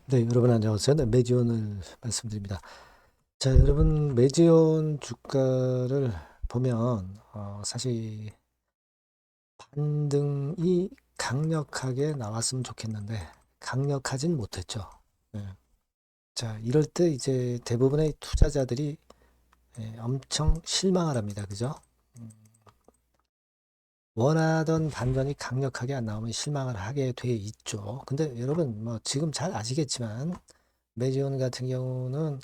네, 여러분 안녕하세요. 네, 매지온을 말씀드립니다. 자, 여러분 매지온 주가를 보면 사실 반등이 강력하게 나왔으면 좋겠는데 강력하진 못했죠. 네. 자, 이럴 때 이제 대부분의 투자자들이 엄청 실망을 합니다. 그죠? 음, 원하던 반전이 강력하게 안 나오면 실망을 하게 돼 있죠. 근데 여러분 뭐 지금 잘 아시겠지만 매지온 같은 경우는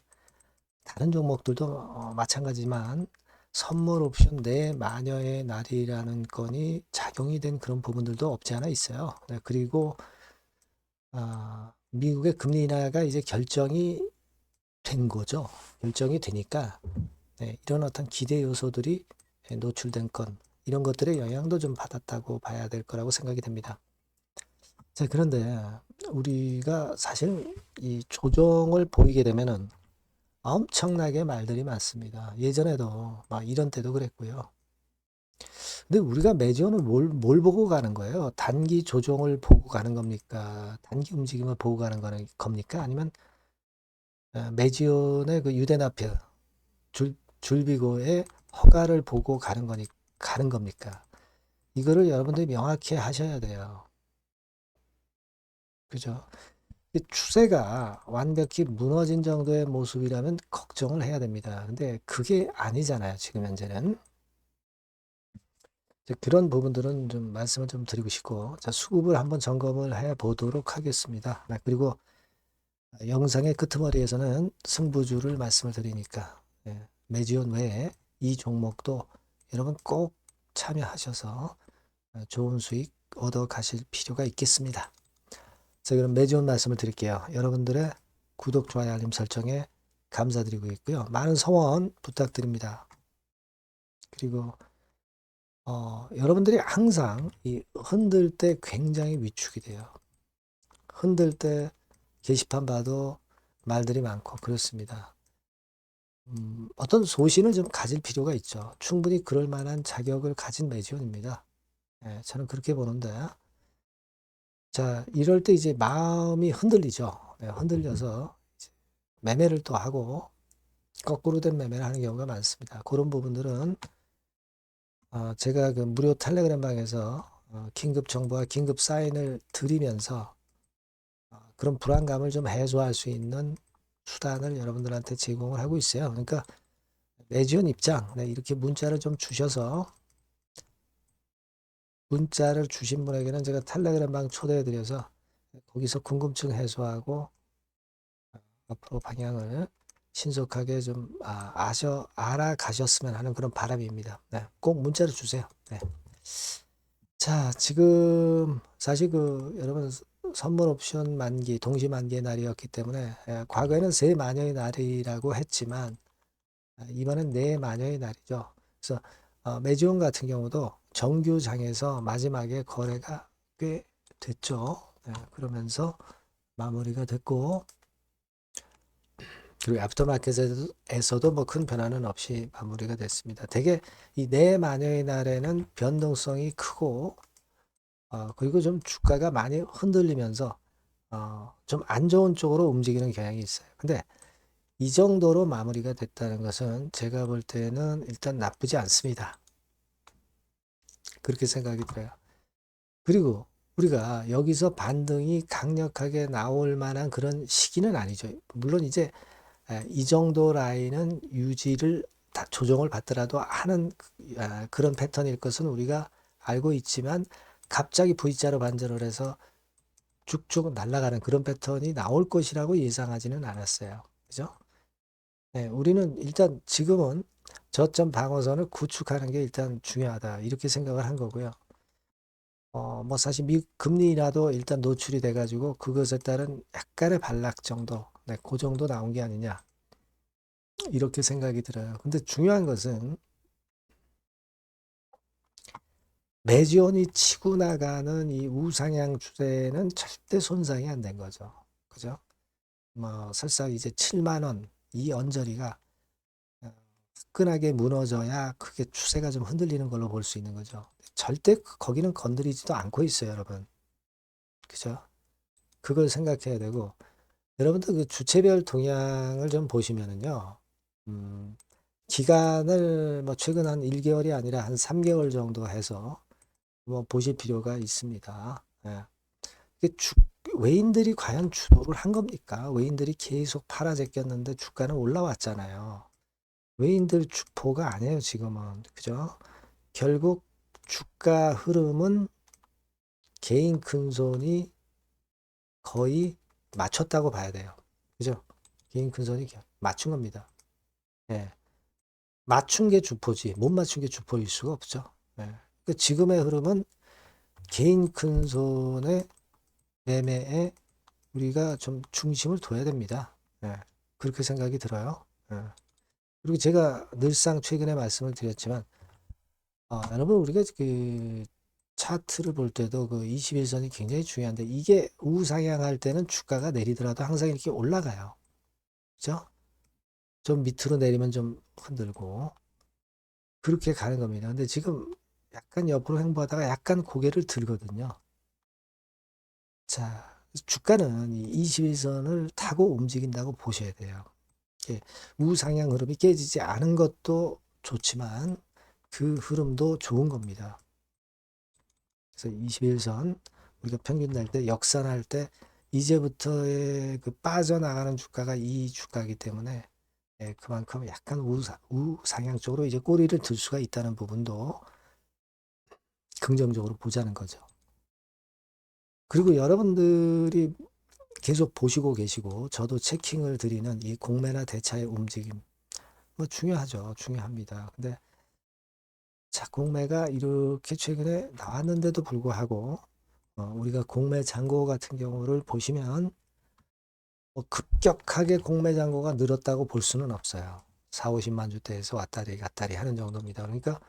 다른 종목들도 마찬가지지만 선물 옵션 내 마녀의 날이라는 건이 작용이 된 그런 부분들도 없지 않아 있어요. 네, 그리고 미국의 금리 인하가 이제 결정이 된 거죠. 결정이 되니까 이런 어떤 기대 요소들이 노출된 건 이런 것들의 영향도 좀 받았다고 봐야 될 거라고 생각이 됩니다. 자, 그런데 우리가 사실 이 조정을 보이게 되면은 엄청나게 말들이 많습니다. 예전에도 막 이런 때도 그랬고요. 근데 우리가 매지온을 뭘 보고 가는 거예요? 단기 조정을 보고 가는 겁니까? 단기 움직임을 보고 가는 겁니까? 아니면 매지온의 그 유대나프 줄비고의 허가를 보고 가는 겁니까? 이거를 여러분들이 명확히 하셔야 돼요. 그죠? 이 추세가 완벽히 무너진 정도의 모습이라면 걱정을 해야 됩니다. 근데 그게 아니잖아요. 지금 현재는. 이제 그런 부분들은 좀 말씀을 좀 드리고 싶고, 자, 수급을 한번 점검을 해 보도록 하겠습니다. 그리고 영상의 끄트머리에서는 승부주를 말씀을 드리니까, 매지온 외에 이 종목도 여러분 꼭 참여하셔서 좋은 수익 얻어 가실 필요가 있겠습니다. 자, 그럼 매지온 말씀을 드릴게요. 여러분들의 구독, 좋아요, 알림 설정에 감사드리고 있고요. 많은 성원 부탁드립니다. 그리고 여러분들이 항상 이 흔들 때 굉장히 위축이 돼요. 흔들 때 게시판 봐도 말들이 많고 그렇습니다. 어떤 소신을 좀 가질 필요가 있죠. 충분히 그럴 만한 자격을 가진 매지원입니다. 저는 그렇게 보는데, 자, 이럴 때 이제 마음이 흔들리죠. 흔들려서 이제 매매를 또 하고 거꾸로 된 매매를 하는 경우가 많습니다. 그런 부분들은 제가 그 무료 텔레그램 방에서 긴급 정보와 긴급 사인을 드리면서 그런 불안감을 좀 해소할 수 있는 수단을 여러분들한테 제공을 하고 있어요. 그러니까 매지원 입장, 이렇게 문자를 좀 주셔서 문자를 주신 분에게는 제가 텔레그램 방 초대해 드려서 거기서 궁금증 해소하고 앞으로 방향을 신속하게 좀 알아가셨으면 하는 그런 바람입니다. 네, 꼭 문자를 주세요. 네. 자, 지금 사실 그 여러분 선물 옵션 만기, 동시 만기의 날이었기 때문에 과거에는 세 마녀의 날이라고 했지만 이번엔 네 마녀의 날이죠. 그래서 매지온 같은 경우도 정규장에서 마지막에 거래가 꽤 됐죠. 그러면서 마무리가 됐고 그리고 애프터마켓에서도 뭐 큰 변화는 없이 마무리가 됐습니다. 대개 이 네 마녀의 날에는 변동성이 크고 그리고 좀 주가가 많이 흔들리면서 좀 안 좋은 쪽으로 움직이는 경향이 있어요. 근데 이 정도로 마무리가 됐다는 것은 제가 볼 때는 일단 나쁘지 않습니다. 그렇게 생각이 들어요. 그리고 우리가 여기서 반등이 강력하게 나올 만한 그런 시기는 아니죠. 물론 이제 이 정도 라인은 유지를 다 조정을 받더라도 하는 그런 패턴일 것은 우리가 알고 있지만 갑자기 V자로 반전을 해서 쭉쭉 날아가는 그런 패턴이 나올 것이라고 예상하지는 않았어요. 그죠? 우리는 일단 지금은 저점 방어선을 구축하는 게 일단 중요하다. 이렇게 생각을 한 거고요. 뭐 사실 미 금리 인하도 일단 노출이 돼가지고 그것에 따른 약간의 반락 정도, 그 정도 나온 게 아니냐. 이렇게 생각이 들어요. 근데 중요한 것은 매지온이 치고 나가는 이 우상향 추세는 절대 손상이 안 된 거죠. 그죠? 뭐 설사 이제 7만 원 이 언저리가 화끈하게 무너져야 그게 추세가 좀 흔들리는 걸로 볼 수 있는 거죠. 절대 거기는 건드리지도 않고 있어요, 여러분. 그죠? 그걸 생각해야 되고 여러분들 그 주체별 동향을 좀 보시면은요. 기간을 뭐 최근 한 1개월이 아니라 한 3개월 정도 해서 뭐 보실 필요가 있습니다. 예. 이게 외인들이 과연 주도를 한 겁니까? 외인들이 계속 팔아 제꼈는데 주가는 올라왔잖아요. 외인들 주포가 아니에요, 지금은. 그죠? 결국 주가 흐름은 개인 큰손이 거의 맞췄다고 봐야 돼요. 그죠? 개인 큰손이 맞춘 겁니다. 예. 맞춘 게 주포지, 못 맞춘 게 주포일 수가 없죠. 예. 그 지금의 흐름은 개인 큰손의 매매에 우리가 좀 중심을 둬야 됩니다. 예. 그렇게 생각이 들어요. 예. 그리고 제가 늘상 최근에 말씀을 드렸지만, 여러분, 우리가 그 차트를 볼 때도 그 21선이 굉장히 중요한데, 이게 우상향할 때는 주가가 내리더라도 항상 이렇게 올라가요. 그죠? 좀 밑으로 내리면 좀 흔들고, 그렇게 가는 겁니다. 근데 지금 약간 옆으로 횡보하다가 약간 고개를 들거든요. 자, 주가는 이 21선을 타고 움직인다고 보셔야 돼요. 우상향 흐름이 깨지지 않은 것도 좋지만 그 흐름도 좋은 겁니다. 그래서 21선 우리가 평균 날 때 역산할 때 이제부터의 그 빠져나가는 주가가 이 주가이기 때문에 그만큼 약간 우상향 쪽으로 이제 꼬리를 들 수가 있다는 부분도 긍정적으로 보자는 거죠. 그리고 여러분들이 계속 보시고 계시고 저도 체킹을 드리는 이 공매나 대차의 움직임 뭐 중요하죠. 중요합니다. 근데 자, 공매가 이렇게 최근에 나왔는데도 불구하고 우리가 공매 잔고 같은 경우를 보시면 급격하게 공매 잔고가 늘었다고 볼 수는 없어요. 4, 50만 주대에서 왔다리 갔다리 하는 정도입니다. 그러니까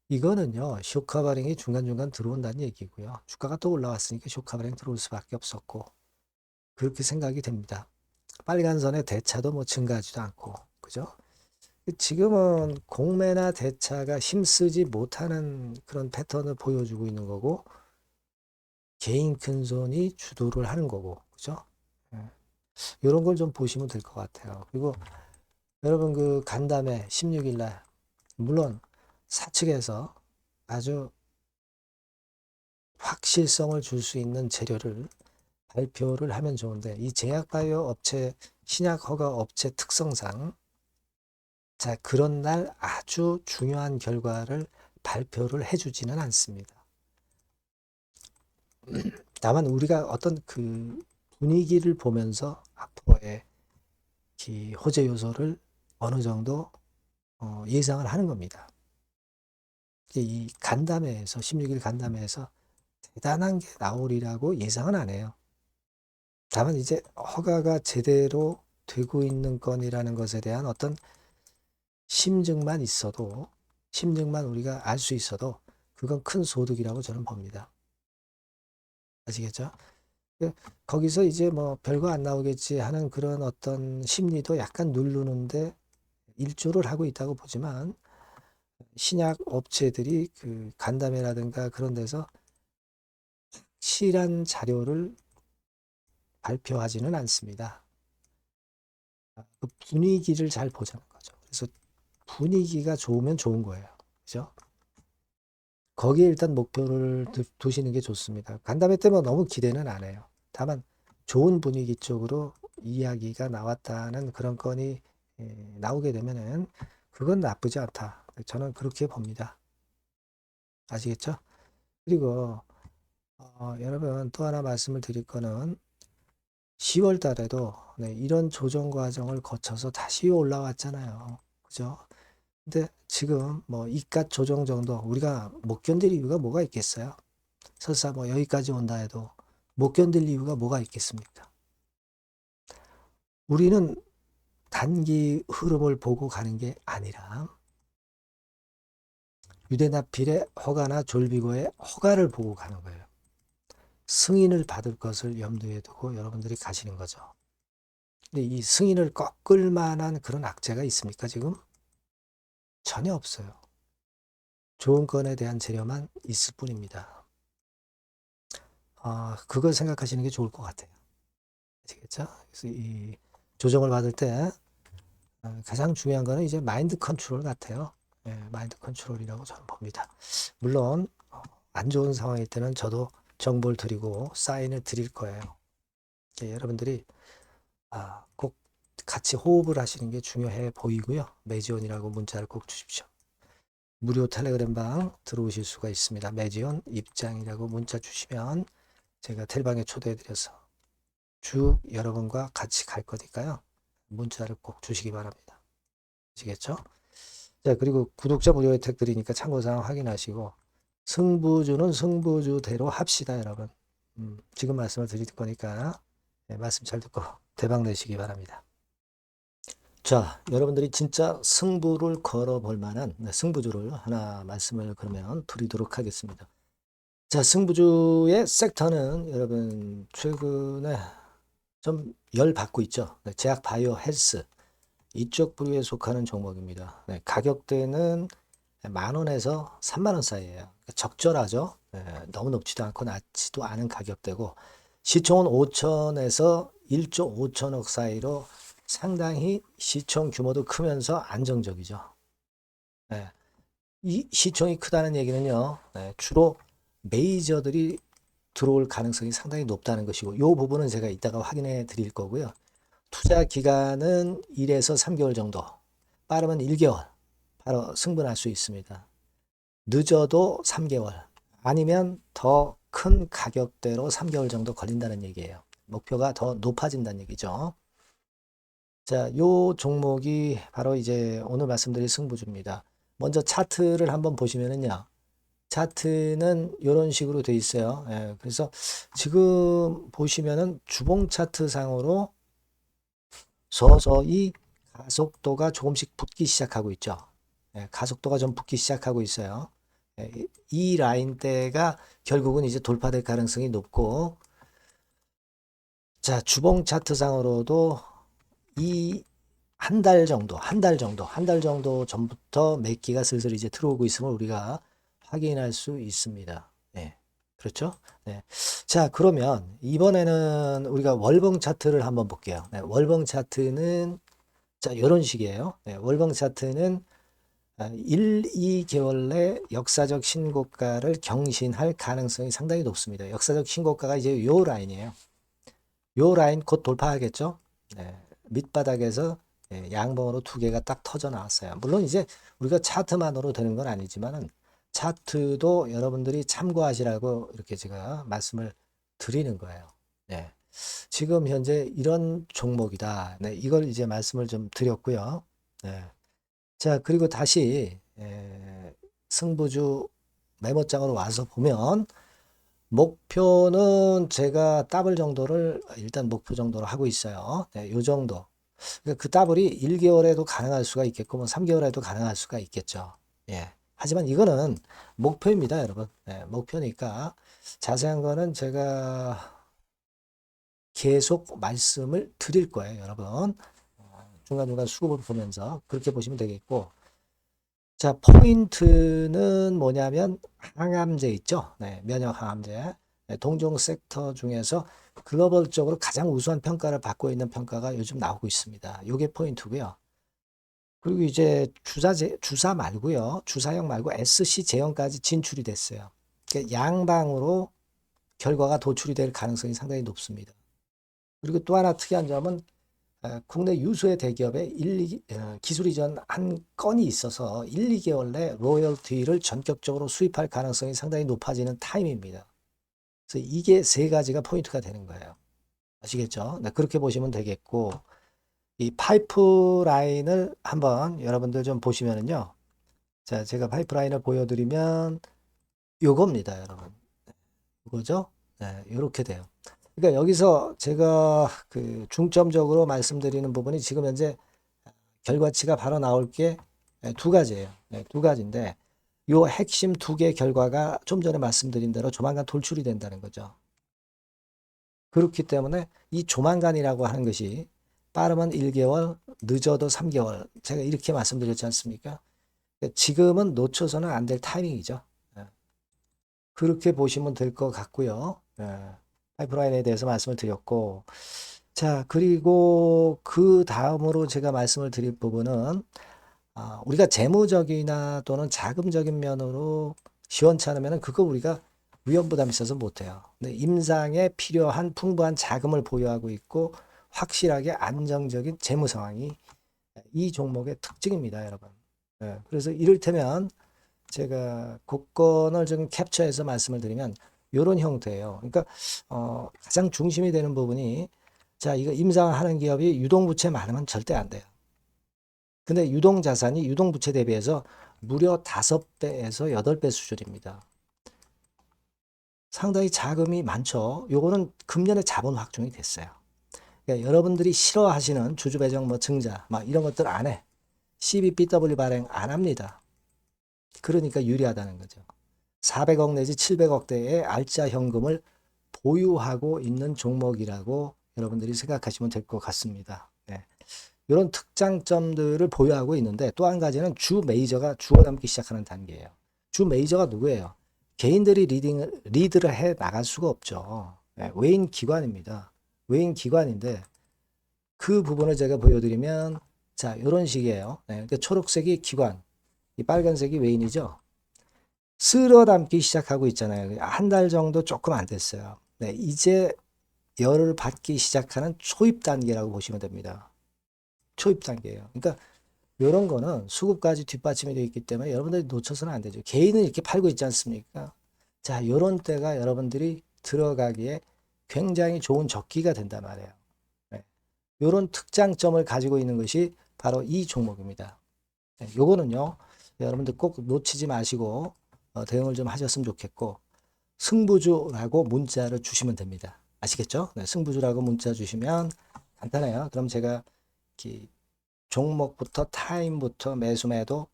이거는요. 쇼커버링이 중간중간 들어온다는 얘기고요. 주가가 또 올라왔으니까 쇼커버링 들어올 수밖에 없었고 그렇게 생각이 됩니다. 빨간선의 대차도 뭐 증가하지도 않고 그죠? 지금은 공매나 대차가 힘쓰지 못하는 그런 패턴을 보여주고 있는 거고 개인 큰손이 주도를 하는 거고 그죠? 이런 걸 좀 보시면 될 것 같아요. 그리고 여러분 그 간담회 16일 날 물론 사측에서 아주 확실성을 줄 수 있는 재료를 발표를 하면 좋은데 이 제약바이오 업체 신약 허가 업체 특성상 자 그런 날 아주 중요한 결과를 발표를 해주지는 않습니다. 다만 우리가 어떤 그 분위기를 보면서 앞으로의 이 호재 요소를 어느 정도 예상을 하는 겁니다. 이 간담회에서 16일 간담회에서 대단한 게 나오리라고 예상은 안 해요. 다만 이제 허가가 제대로 되고 있는 건이라는 것에 대한 어떤 심증만 우리가 알 수 있어도 그건 큰 소득이라고 저는 봅니다. 아시겠죠? 거기서 이제 뭐 별거 안 나오겠지 하는 그런 어떤 심리도 약간 누르는데 일조를 하고 있다고 보지만 신약 업체들이 그 간담회라든가 그런 데서 실한 자료를 발표하지는 않습니다. 그 분위기를 잘 보자는 거죠. 그래서 분위기가 좋으면 좋은 거예요. 그죠? 거기에 일단 목표를 두시는 게 좋습니다. 간담회 때문에 너무 기대는 안 해요. 다만 좋은 분위기 쪽으로 이야기가 나왔다는 그런 건이 나오게 되면은 그건 나쁘지 않다. 저는 그렇게 봅니다. 아시겠죠? 그리고 여러분 또 하나 말씀을 드릴 거는 10월 달에도 이런 조정 과정을 거쳐서 다시 올라왔잖아요. 그죠? 근데 지금 뭐 이깟 조정 정도 우리가 못 견딜 이유가 뭐가 있겠어요? 설사 뭐 여기까지 온다 해도 못 견딜 이유가 뭐가 있겠습니까? 우리는 단기 흐름을 보고 가는 게 아니라 유대나필의 허가나 졸비고의 허가를 보고 가는 거예요. 승인을 받을 것을 염두에 두고 여러분들이 가시는 거죠. 근데 이 승인을 꺾을 만한 그런 악재가 있습니까, 지금? 전혀 없어요. 좋은 건에 대한 재료만 있을 뿐입니다. 그걸 생각하시는 게 좋을 것 같아요. 아시겠죠? 그래서 이 조정을 받을 때 가장 중요한 거는 이제 마인드 컨트롤 같아요. 예, 마인드 컨트롤이라고 저는 봅니다. 물론 안 좋은 상황일 때는 저도 정보를 드리고 사인을 드릴 거예요. 예, 여러분들이 꼭 같이 호흡을 하시는 게 중요해 보이고요. 매지온이라고 문자를 꼭 주십시오. 무료 텔레그램 방 들어오실 수가 있습니다. 매지온 입장이라고 문자 주시면 제가 텔방에 초대해 드려서 쭉 여러분과 같이 갈 거니까요. 문자를 꼭 주시기 바랍니다. 아시겠죠? 자, 그리고 구독자 무료 혜택 드리니까 참고사항 확인하시고 승부주는 승부주대로 합시다, 여러분. 지금 말씀을 드릴 거니까 말씀 잘 듣고 대박 내시기 바랍니다. 자, 여러분들이 진짜 승부를 걸어볼 만한 승부주를 하나 말씀을 그러면 드리도록 하겠습니다. 자, 승부주의 섹터는 여러분 최근에 좀 열 받고 있죠. 제약 바이오 헬스 이쪽 부류에 속하는 종목입니다. 가격대는 10,000원에서 30,000원 사이에요. 적절하죠. 너무 높지도 않고 낮지도 않은 가격대고 시총은 5천에서 1조 5천억 사이로 상당히 시총 규모도 크면서 안정적이죠. 이 시총이 크다는 얘기는요. 주로 메이저들이 들어올 가능성이 상당히 높다는 것이고 이 부분은 제가 이따가 확인해 드릴 거고요. 투자 기간은 1에서 3개월 정도, 빠르면 1개월 바로 승분할 수 있습니다. 늦어도 3개월, 아니면 더 큰 가격대로 3개월 정도 걸린다는 얘기예요. 목표가 더 높아진다는 얘기죠. 자, 요 종목이 바로 이제 오늘 말씀드릴 승부주입니다. 먼저 차트를 한번 보시면은요. 차트는 이런 식으로 돼 있어요. 그래서 지금 보시면은 주봉 차트 상으로 서서히 가속도가 조금씩 붙기 시작하고 있죠. 가속도가 좀 붙기 시작하고 있어요. 이 라인대가 결국은 이제 돌파될 가능성이 높고, 자, 주봉 차트상으로도 이 한 달 정도 전부터 매기가 슬슬 이제 들어오고 있음을 우리가 확인할 수 있습니다. 그렇죠? 자, 그러면 이번에는 우리가 월봉 차트를 한번 볼게요. 월봉 차트는 자, 이런 식이에요. 월봉 차트는 1, 2개월 내 역사적 신고가를 경신할 가능성이 상당히 높습니다. 역사적 신고가가 이제 요 라인이에요. 요 라인 곧 돌파하겠죠? 밑바닥에서 양봉으로 두 개가 딱 터져 나왔어요. 물론 이제 우리가 차트만으로 되는 건 아니지만은 차트도 여러분들이 참고하시라고 이렇게 제가 말씀을 드리는 거예요. 지금 현재 이런 종목이다. 이걸 이제 말씀을 좀 드렸고요. 자, 그리고 다시 승부주 메모장으로 와서 보면 목표는 제가 더블 정도를 일단 목표 정도로 하고 있어요. 요 정도. 그러니까 그 더블이 1개월에도 가능할 수가 있겠고 뭐 3개월에도 가능할 수가 있겠죠. 하지만 이거는 목표입니다, 여러분. 목표니까 자세한 거는 제가 계속 말씀을 드릴 거예요, 여러분. 중간중간 수급을 보면서 그렇게 보시면 되겠고, 자, 포인트는 뭐냐면 항암제 있죠. 면역 항암제. 동종 섹터 중에서 글로벌적으로 가장 우수한 평가를 받고 있는 평가가 요즘 나오고 있습니다. 요게 포인트고요. 그리고 이제 주사 말고요. 주사형 말고 SC 제형까지 진출이 됐어요. 그러니까 양방으로 결과가 도출이 될 가능성이 상당히 높습니다. 그리고 또 하나 특이한 점은 국내 유수의 대기업에 기술 이전 한 건이 있어서 1, 2개월 내 로열티를 전격적으로 수입할 가능성이 상당히 높아지는 타임입니다. 그래서 이게 세 가지가 포인트가 되는 거예요. 아시겠죠? 그렇게 보시면 되겠고, 이 파이프라인을 한번 여러분들 좀 보시면은요. 자, 제가 파이프라인을 보여드리면 요겁니다, 여러분. 이거죠? 이렇게 돼요. 그러니까 여기서 제가 그 중점적으로 말씀드리는 부분이 지금 현재 결과치가 바로 나올 게 두 가지예요. 두 가지인데 요 핵심 두 개 결과가 좀 전에 말씀드린 대로 조만간 돌출이 된다는 거죠. 그렇기 때문에 이 조만간이라고 하는 것이 빠르면 1개월, 늦어도 3개월. 제가 이렇게 말씀드렸지 않습니까? 지금은 놓쳐서는 안 될 타이밍이죠. 그렇게 보시면 될 것 같고요. 파이프라인에 대해서 말씀을 드렸고, 자, 그리고 그 다음으로 제가 말씀을 드릴 부분은 우리가 재무적이나 또는 자금적인 면으로 시원찮으면 그거 우리가 위험부담이 있어서 못해요. 근데 임상에 필요한 풍부한 자금을 보유하고 있고 확실하게 안정적인 재무 상황이 이 종목의 특징입니다, 여러분. 예, 그래서 이를테면 제가 곡선을 좀 캡처해서 말씀을 드리면 이런 형태예요. 그러니까 가장 중심이 되는 부분이 자, 이거 임상하는 기업이 유동부채 많으면 절대 안 돼요. 근데 유동자산이 유동부채 대비해서 무려 5배에서 8배 수준입니다. 상당히 자금이 많죠. 요거는 금년에 자본 확충이 됐어요. 그러니까 여러분들이 싫어하시는 주주배정 뭐 증자 막 이런 것들 안 해. CBBW 발행 안 합니다. 그러니까 유리하다는 거죠. 400억 내지 700억대의 알짜 현금을 보유하고 있는 종목이라고 여러분들이 생각하시면 될 것 같습니다. 네. 이런 특장점들을 보유하고 있는데 또 한 가지는 주 메이저가 죽어남기 시작하는 단계예요. 주 메이저가 누구예요? 개인들이 리드를 해 나갈 수가 없죠. 네. 외인 기관입니다. 외인 기관인데 그 부분을 제가 보여드리면 자 이런 식이에요. 네. 그러니까 초록색이 기관, 이 빨간색이 외인이죠. 쓸어 담기 시작하고 있잖아요. 한 달 정도 조금 안 됐어요. 네, 이제 열을 받기 시작하는 초입 단계라고 보시면 됩니다. 초입 단계예요. 그러니까 이런 거는 수급까지 뒷받침이 되어 있기 때문에 여러분들이 놓쳐서는 안 되죠. 개인은 이렇게 팔고 있지 않습니까? 자, 이런 때가 여러분들이 들어가기에 굉장히 좋은 적기가 된단 말이에요. 네. 이런 특장점을 가지고 있는 것이 바로 이 종목입니다. 네, 요거는요, 여러분들 꼭 놓치지 마시고 대응을 좀 하셨으면 좋겠고, 승부주라고 문자를 주시면 됩니다. 아시겠죠? 네, 승부주라고 문자 주시면 간단해요. 그럼 제가 이렇게 종목부터 타임부터 매수 매도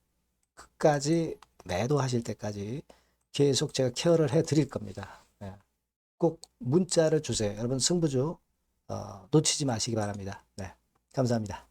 끝까지 매도하실 때까지 계속 제가 케어를 해 드릴 겁니다. 네, 꼭 문자를 주세요. 여러분 승부주 놓치지 마시기 바랍니다. 네, 감사합니다.